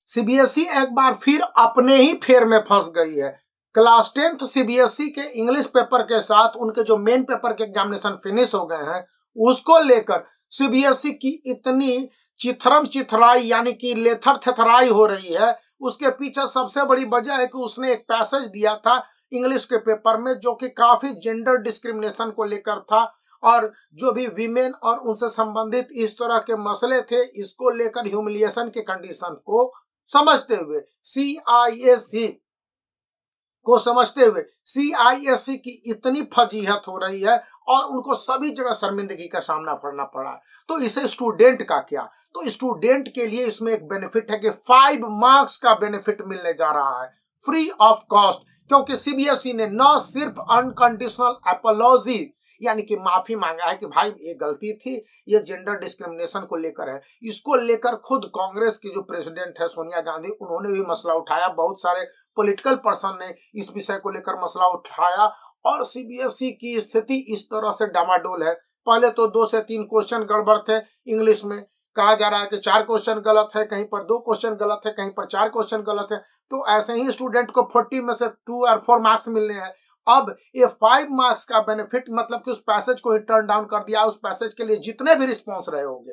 CBSE एक बार फिर अपने ही फेर में फंस गई है। क्लास 10th सीबीएसई के इंग्लिश पेपर के साथ उनके जो मेन पेपर के एग्जामिनेशन फिनिश हो गए हैं, उसको लेकर सीबीएसई की इतनी चिथरम चिथराई यानी कि लेथर थेथराई हो रही है। उसके पीछे सबसे बड़ी वजह है कि उसने एक पैसेज दिया था इंग्लिश के पेपर में, जो कि काफी जेंडर डिस्क्रिमिनेशन को लेकर था, और जो भी वीमेन और उनसे संबंधित इस तरह के मसले थे, इसको लेकर ह्यूमिलिएशन के कंडीशन को समझते हुए सीआईएससी सीआईएससी की इतनी फजीहत हो रही है और उनको सभी जगह शर्मिंदगी का सामना करना पड़ा। तो इसे स्टूडेंट का क्या, तो स्टूडेंट के लिए इसमें एक बेनिफिट है कि 5 मार्क्स का बेनिफिट मिलने जा रहा है फ्री ऑफ कॉस्ट, क्योंकि सीबीएसई ने न सिर्फ अनकंडीशनल एपोलॉजी यानी कि माफी मांगा है कि भाई ये गलती थी, ये जेंडर डिस्क्रिमिनेशन को लेकर है, इसको लेकर खुद कांग्रेस की जो प्रेसिडेंट है सोनिया गांधी, उन्होंने भी मसला उठाया, बहुत सारे पॉलिटिकल पर्सन ने इस विषय को लेकर मसला उठाया। और सीबीएसई की स्थिति इस तरह से डामाडोल है। पहले तो 2 से 3 क्वेश्चन गड़बड़ थे इंग्लिश में, कहा जा रहा है कि 4 क्वेश्चन गलत है, कहीं पर 2 क्वेश्चन गलत है, कहीं पर 4 क्वेश्चन गलत है। तो ऐसे ही स्टूडेंट को 40 में से 2 और 4 मार्क्स मिलने हैं। अब ये 5 मार्क्स का बेनिफिट मतलब कि उस पैसेज को ही टर्न डाउन कर दिया, उस पैसेज के लिए जितने भी रिस्पॉन्स रहे होंगे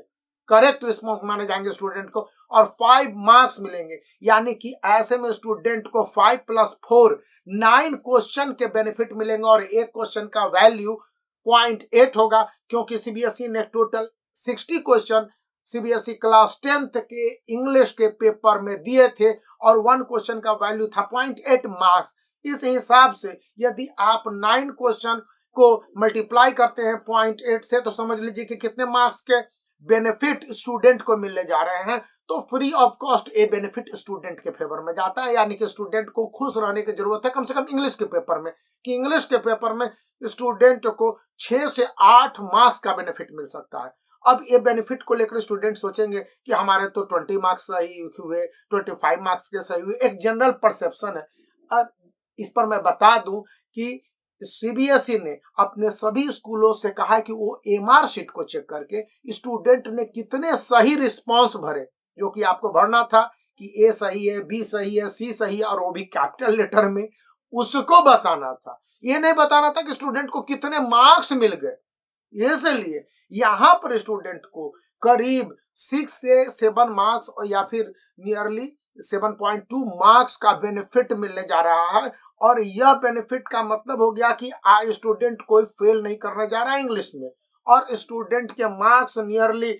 करेक्ट रिस्पॉन्स माने जाएंगे स्टूडेंट को, और 5 मार्क्स मिलेंगे। यानी कि ऐसे में स्टूडेंट को 5 + 4 9 क्वेश्चन के बेनिफिट मिलेंगे, और एक क्वेश्चन का वैल्यू 0.8 होगा, क्योंकि सीबीएसई ने total 60 question CBSE class 10th के इंग्लिश के पेपर में दिए थे, और 1 क्वेश्चन का वैल्यू था 0.8 मार्क्स। इस हिसाब से यदि आप 9 क्वेश्चन को मल्टीप्लाई करते हैं 0.8 से, तो समझ लीजिए कि कितने मार्क्स के बेनिफिट स्टूडेंट को मिलने जा रहे हैं। तो free of cost A benefit student के फेवर में जाता है, यानी कि स्टूडेंट को खुश रहने की जरूरत है कम से कम इंग्लिश के पेपर में, कि इंग्लिश के पेपर में स्टूडेंट को 6 से 8 मार्क्स का बेनिफिट मिल सकता है। अब ये बेनिफिट को लेकर स्टूडेंट सोचेंगे कि हमारे तो 20 मार्क्स सही हुए, 25 मार्क्स के सही हुए, एक जनरल परसेप्शन है। इस पर मैं बता दूं कि सीबीएसई ने अपने सभी स्कूलों से कहा है कि वो एमआर शीट को चेक करके स्टूडेंट ने कितने सही रिस्पांस भरे, जो कि आपको भरना था कि ए सही है, बी सही है, सी सही है, और वो भी कैपिटल लेटर में, उसको बताना था। ये नहीं बताना था कि स्टूडेंट को कितने मार्क्स मिल गए। इसलिए यहाँ पर स्टूडेंट को करीब 6 से 7 मार्क्स या फिर नियरली 7.2 मार्क्स का बेनिफिट मिलने जा रहा है। और यह बेनिफिट का मतलब हो गया कि स्टूडेंट कोई फेल नहीं करने जा रहा है इंग्लिश में, और स्टूडेंट के मार्क्स नियरली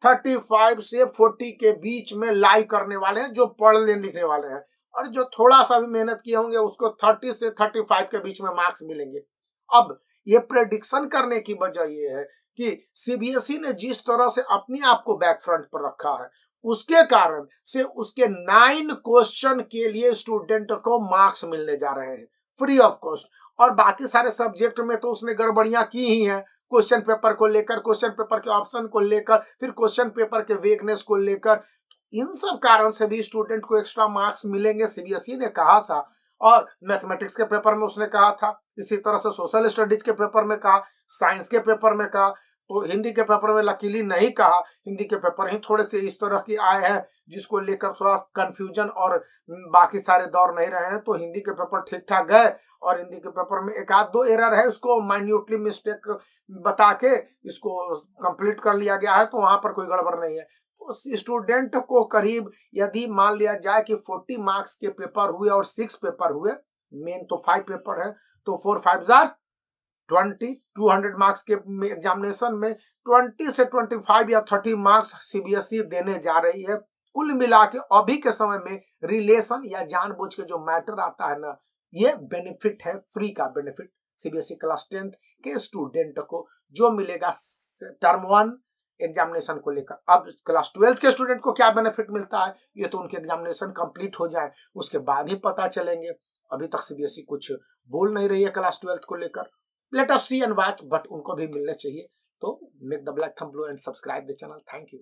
35 से 40 के बीच में लाई करने वाले हैं, जो पढ़ने लिखने वाले हैं, और जो थोड़ा सा भी मेहनत किए होंगे उसको 30 से 35 के बीच में मार्क्स मिलेंगे। अब ये प्रेडिक्शन करने की वजह ये है कि सीबीएसई ने जिस तरह से अपने आप को बैक फ्रंट पर रखा है, उसके कारण से उसके 9 क्वेश्चन के लिए स्टूडेंट को मार्क्स मिलने जा रहे हैं फ्री ऑफ कॉस्ट। और बाकी सारे सब्जेक्ट में तो उसने गड़बड़ियां की ही हैं, क्वेश्चन पेपर को लेकर, क्वेश्चन पेपर के ऑप्शन को लेकर, फिर क्वेश्चन पेपर के वेगनेस को लेकर, इन सब कारण से भी स्टूडेंट को एक्स्ट्रा मार्क्स मिलेंगे, सीबीएसई ने कहा था। और मैथमेटिक्स के पेपर में उसने कहा था, इसी तरह से सोशल स्टडीज के पेपर में कहा, साइंस के पेपर में कहा, तो हिंदी के पेपर में लकीली नहीं कहा। हिंदी के पेपर ही थोड़े से इस तरह के आए हैं जिसको लेकर थोड़ा कंफ्यूजन और बाकी सारे दौर नहीं रहे हैं। तो हिंदी के पेपर ठीक ठाक गए, और हिंदी के पेपर में एक आध दो एरर है, उसको माइन्यूटली मिस्टेक बता के इसको कंप्लीट कर लिया गया है, तो वहां पर कोई गड़बड़ नहीं है। तो स्टूडेंट को करीब यदि मान लिया जाए कि 40 मार्क्स के पेपर हुए और 6 पेपर हुए, मेन तो 5 पेपर है, तो 4 5 20 200 मार्क्स के एग्जामिनेशन में 20 से 25 या 30 मार्क्स सीबीएसई देने जा रही है। कुल मिला के अभी के समय में रिलेशन या जानबूझ के जो मैटर आता है ना, ये बेनिफिट है, फ्री का बेनिफिट सीबीएसई क्लास 10th के स्टूडेंट को जो मिलेगा टर्म 1 एग्जामिनेशन को लेकर। अब क्लास 12th के स्टूडेंट को क्या बेनिफिट मिलता है, ये तो उनके एग्जामिनेशन कंप्लीट हो जाए उसके बाद ही पता चलेंगे। अभी तक सीबीएसई कुछ बोल नहीं रही है क्लास 12th को लेकर। Let us see and watch, but उनको भी मिलने चाहिए। तो make the black thumb blue and subscribe the channel. Thank you.